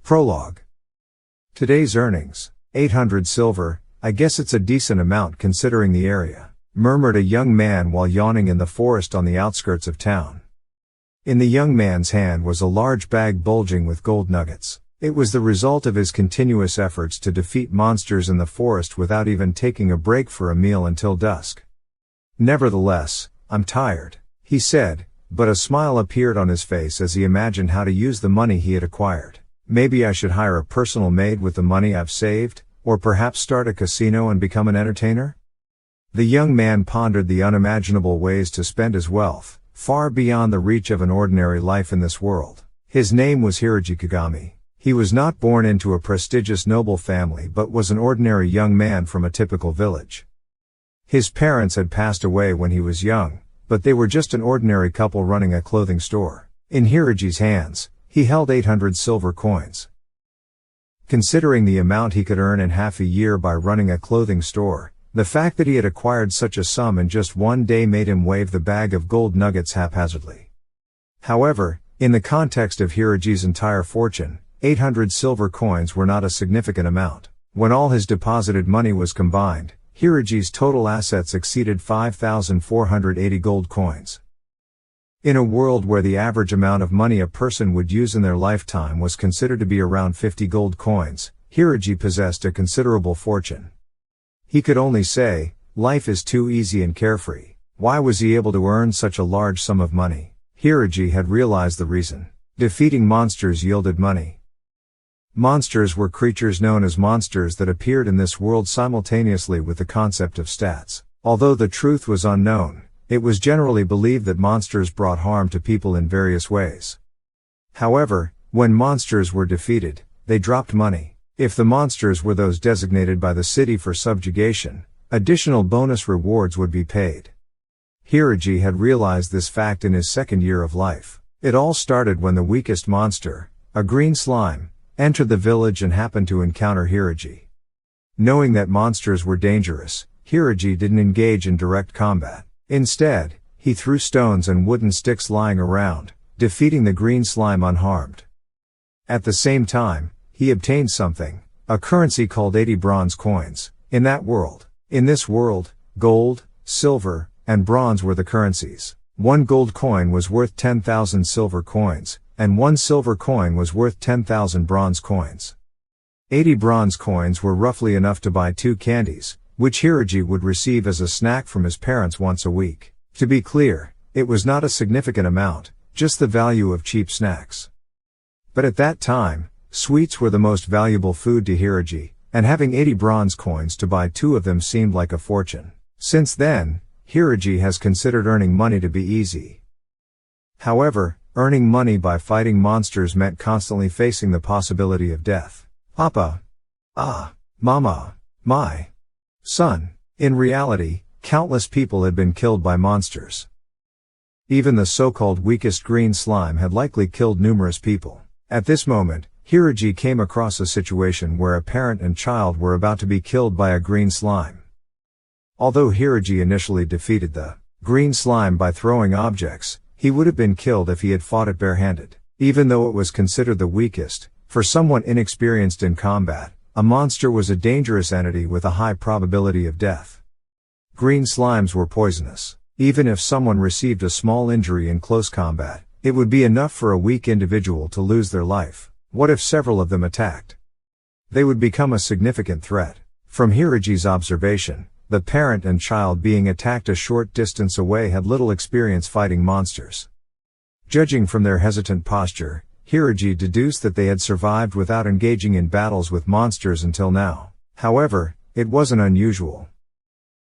Prologue. Today's earnings, 800 silver, I guess it's a decent amount considering the area, murmured a young man while yawning in the forest on the outskirts of town. In the young man's hand was a large bag bulging with gold nuggets. It was the result of his continuous efforts to defeat monsters in the forest without even taking a break for a meal until dusk. Nevertheless, I'm tired, he said, but a smile appeared on his face as he imagined how to use the money he had acquired. Maybe I should hire a personal maid with the money I've saved, or perhaps start a casino and become an entertainer? The young man pondered the unimaginable ways to spend his wealth, far beyond the reach of an ordinary life in this world. His name was Hiroji Kagami. He was not born into a prestigious noble family but was an ordinary young man from a typical village. His parents had passed away when he was young, but they were just an ordinary couple running a clothing store. In Hiroji's hands, he held 800 silver coins. Considering the amount he could earn in half a year by running a clothing store, the fact that he had acquired such a sum in just one day made him wave the bag of gold nuggets haphazardly. However, in the context of Hiroji's entire fortune, 800 silver coins were not a significant amount. When all his deposited money was combined, Hiroji's total assets exceeded 5,480 gold coins. In a world where the average amount of money a person would use in their lifetime was considered to be around 50 gold coins, Hiroji possessed a considerable fortune. He could only say, life is too easy and carefree. Why was he able to earn such a large sum of money? Hiroji had realized the reason. Defeating monsters yielded money. Monsters were creatures known as monsters that appeared in this world simultaneously with the concept of stats. Although the truth was unknown, it was generally believed that monsters brought harm to people in various ways. However, when monsters were defeated, they dropped money. If the monsters were those designated by the city for subjugation, additional bonus rewards would be paid. Hiroji had realized this fact in his second year of life. It all started when the weakest monster, a green slime, entered the village and happened to encounter Hiroji. Knowing that monsters were dangerous, Hiroji didn't engage in direct combat. Instead, he threw stones and wooden sticks lying around, defeating the green slime unharmed. At the same time, he obtained something, a currency called 80 bronze coins. In this world, gold, silver, and bronze were the currencies. One gold coin was worth 10,000 silver coins, and one silver coin was worth 10,000 bronze coins. 80 bronze coins were roughly enough to buy 2 candies, which Hiroji would receive as a snack from his parents once a week. To be clear, it was not a significant amount, just the value of cheap snacks. But at that time, sweets were the most valuable food to Hiroji, and having 80 bronze coins to buy 2 of them seemed like a fortune. Since then, Hiroji has considered earning money to be easy. However, earning money by fighting monsters meant constantly facing the possibility of death. Papa. Ah. Mama. My. Son. In reality, countless people had been killed by monsters. Even the so-called weakest green slime had likely killed numerous people. At this moment, Hiroji came across a situation where a parent and child were about to be killed by a green slime. Although Hiroji initially defeated the green slime by throwing objects, he would have been killed if he had fought it barehanded. Even though it was considered the weakest, for someone inexperienced in combat, a monster was a dangerous entity with a high probability of death. Green slimes were poisonous. Even if someone received a small injury in close combat, it would be enough for a weak individual to lose their life. What if several of them attacked? They would become a significant threat. From Hiroji's observation, the parent and child being attacked a short distance away had little experience fighting monsters. Judging from their hesitant posture, Hiroji deduced that they had survived without engaging in battles with monsters until now. However, it wasn't unusual.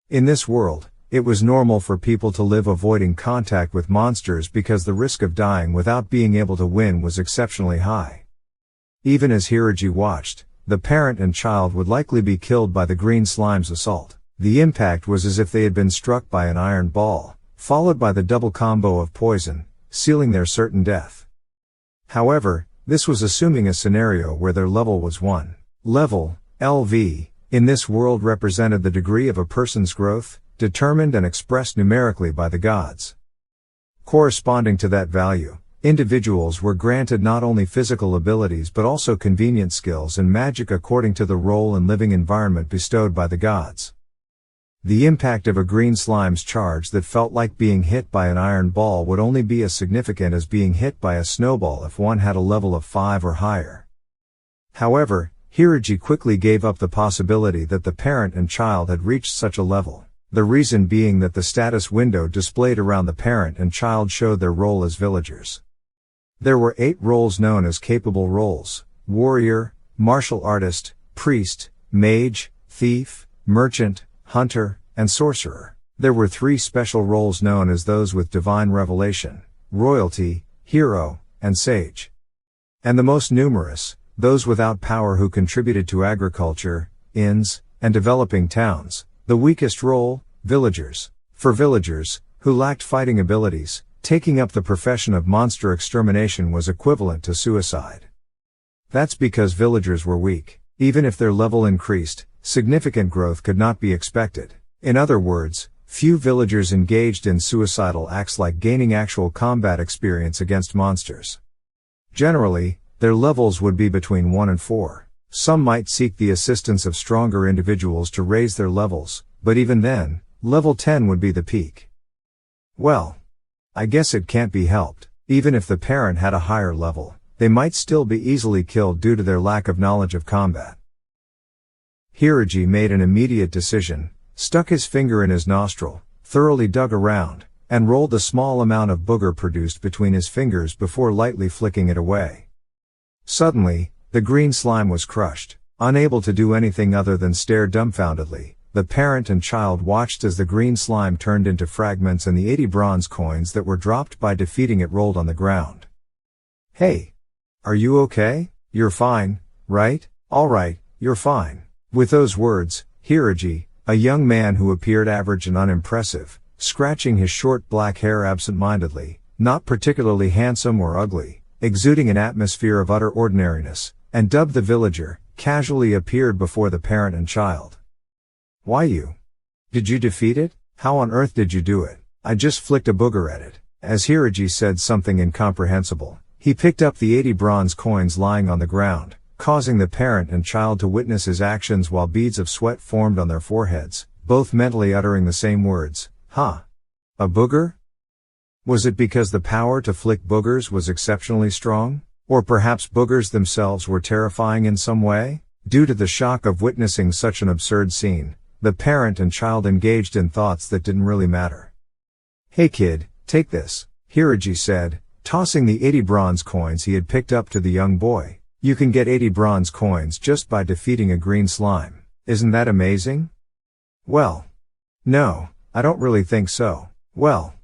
In this world, it was normal for people to live avoiding contact with monsters because the risk of dying without being able to win was exceptionally high. Even as Hiroji watched, the parent and child would likely be killed by the green slime's assault. The impact was as if they had been struck by an iron ball, followed by the double combo of poison, sealing their certain death. However, this was assuming a scenario where their level was 1. Level, LV, in this world represented the degree of a person's growth, determined and expressed numerically by the gods. Corresponding to that value, Individuals were granted not only physical abilities but also convenient skills and magic according to the role and living environment bestowed by the gods. The impact of a green slime's charge that felt like being hit by an iron ball would only be as significant as being hit by a snowball if one had a level of 5 or higher. However, Hiroji quickly gave up the possibility that the parent and child had reached such a level, the reason being that the status window displayed around the parent and child showed their role as villagers. There were 8 roles known as capable roles: warrior, martial artist, priest, mage, thief, merchant, hunter, and sorcerer. There were 3 special roles known as those with divine revelation: royalty, hero, and sage. And the most numerous, those without power who contributed to agriculture, inns, and developing towns. The weakest role, villagers. For villagers, who lacked fighting abilities, taking up the profession of monster extermination was equivalent to suicide. That's because villagers were weak. Even if their level increased, significant growth could not be expected. In other words, few villagers engaged in suicidal acts like gaining actual combat experience against monsters. Generally, their levels would be between 1 and 4. Some might seek the assistance of stronger individuals to raise their levels, but even then, level 10 would be the peak. Well, I guess it can't be helped. Even if the parent had a higher level, they might still be easily killed due to their lack of knowledge of combat. Hiroji made an immediate decision, stuck his finger in his nostril, thoroughly dug around, and rolled a small amount of booger produced between his fingers before lightly flicking it away. Suddenly, the green slime was crushed. Unable to do anything other than stare dumbfoundedly, the parent and child watched as the green slime turned into fragments and the 80 bronze coins that were dropped by defeating it rolled on the ground. "Hey! Are you okay? You're fine, right? Alright, you're fine." With those words, Hiroji, a young man who appeared average and unimpressive, scratching his short black hair absent-mindedly, not particularly handsome or ugly, exuding an atmosphere of utter ordinariness, and dubbed the villager, casually appeared before the parent and child. "Why you? Did you defeat it? How on earth did you do it?" "I just flicked a booger at it." As Hiroji said something incomprehensible, he picked up the 80 bronze coins lying on the ground, causing the parent and child to witness his actions while beads of sweat formed on their foreheads, both mentally uttering the same words, "Huh? A booger?" Was it because the power to flick boogers was exceptionally strong? Or perhaps boogers themselves were terrifying in some way? Due to the shock of witnessing such an absurd scene, the parent and child engaged in thoughts that didn't really matter. "Hey kid, take this," Hiroji said, tossing the 80 bronze coins he had picked up to the young boy. "You can get 80 bronze coins just by defeating a green slime. Isn't that amazing?" "Well, no, I don't really think so." "Well,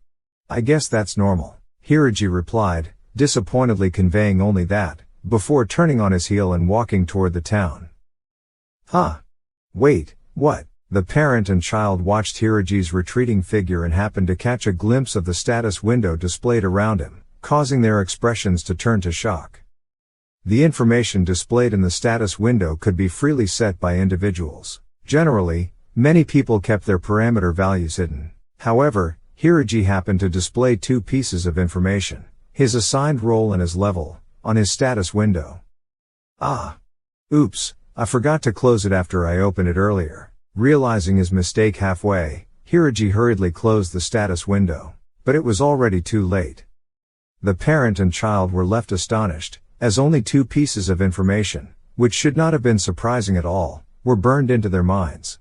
I guess that's normal," Hiroji replied, disappointedly conveying only that, before turning on his heel and walking toward the town. "Huh? Wait, what?" The parent and child watched Hiroji's retreating figure and happened to catch a glimpse of the status window displayed around him, causing their expressions to turn to shock. The information displayed in the status window could be freely set by individuals. Generally, many people kept their parameter values hidden. However, Hiroji happened to display 2 pieces of information: his assigned role and his level, on his status window. "Ah! Oops, I forgot to close it after I opened it earlier." Realizing his mistake halfway, Hiroji hurriedly closed the status window. But it was already too late. The parent and child were left astonished, as only 2 pieces of information, which should not have been surprising at all, were burned into their minds.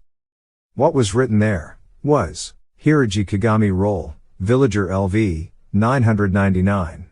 What was written there was, Hiroji Kagami role, villager LV, 999.